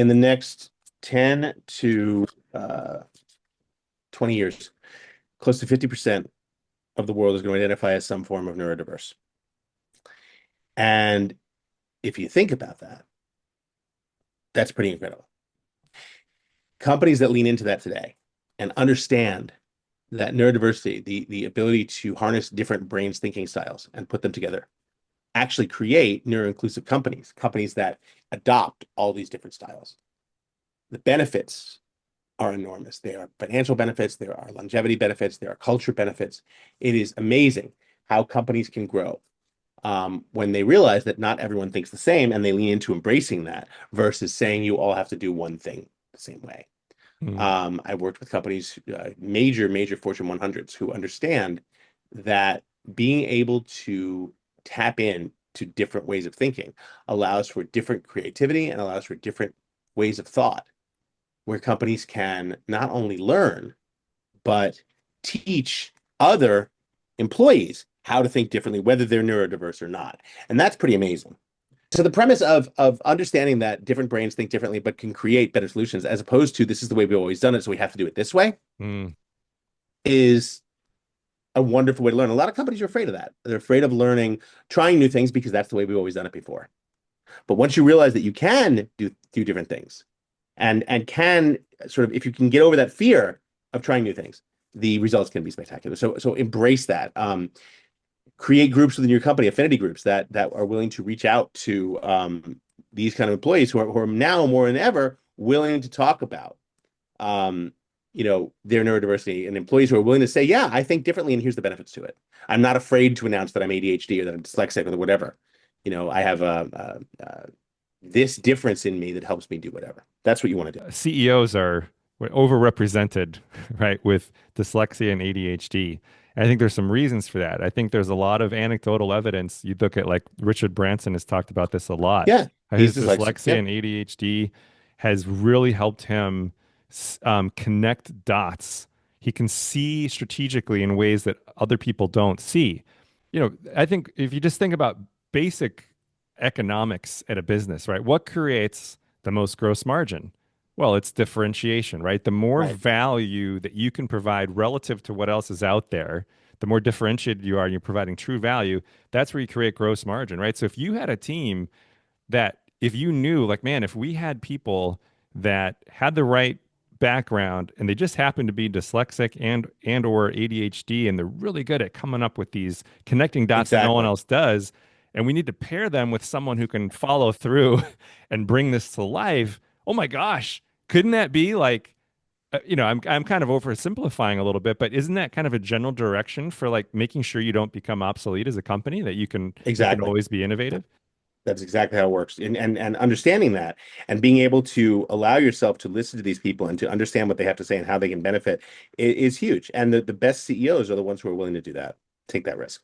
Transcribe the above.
in the next 10 to 20 years, close to 50% of the world is going to identify as some form of neurodiverse. And if you think about that, that's pretty incredible. Companies that lean into that today and understand that neurodiversity, the ability to harness different brains thinking styles and put them together, actually create neuro-inclusive companies, companies that adopt all these different styles. The benefits are enormous. There are financial benefits, there are longevity benefits, there are culture benefits. It is amazing how companies can grow when they realize that not everyone thinks the same and they lean into embracing that versus saying you all have to do one thing the same way. I worked with companies, major Fortune 100s, who understand that being able to tap in to different ways of thinking allows for different creativity and allows for different ways of thought, where companies can not only learn, but teach other employees how to think differently, whether they're neurodiverse or not. And that's pretty amazing. So the premise of understanding that different brains think differently, but can create better solutions, as opposed to this is the way we've always done it, so we have to do it this way, is a wonderful way to learn. A lot of companies are afraid of that. They're afraid of learning, trying new things because that's the way we've always done it before. But once you realize that you can do different things and can sort of, if you can get over that fear of trying new things, the results can be spectacular. So embrace that. Create groups within your company, affinity groups that are willing to reach out to these kind of employees who are now more than ever willing to talk about their neurodiversity, and employees who are willing to say, yeah, I think differently and here's the benefits to it. I'm not afraid to announce that I'm ADHD or that I'm dyslexic or whatever. I have this difference in me that helps me do whatever. That's what you want to do. CEOs are overrepresented, right, with dyslexia and ADHD. And I think there's some reasons for that. I think there's a lot of anecdotal evidence. You look at like Richard Branson has talked about this a lot. Yeah, he's His dyslexic. dyslexia Yep. and ADHD has really helped him connect dots. He can see strategically in ways that other people don't see. I think if you just think about basic economics at a business, right? What creates the most gross margin? Well, it's differentiation, right? The more Right. value that you can provide relative to what else is out there, the more differentiated you are and you're providing true value, that's where you create gross margin, right? So if you had a team that, if you knew, like, man, if we had people that had the right background and they just happen to be dyslexic and or ADHD and they're really good at coming up with these connecting dots that no one Exactly. else does, and we need to pair them with someone who can follow through and bring this to life. Oh my gosh, couldn't that be like, I'm kind of oversimplifying a little bit, but isn't that kind of a general direction for like making sure you don't become obsolete as a company, that you can Exactly. always be innovative? That's exactly how it works. And understanding that and being able to allow yourself to listen to these people and to understand what they have to say and how they can benefit is huge. And the best CEOs are the ones who are willing to do that, take that risk.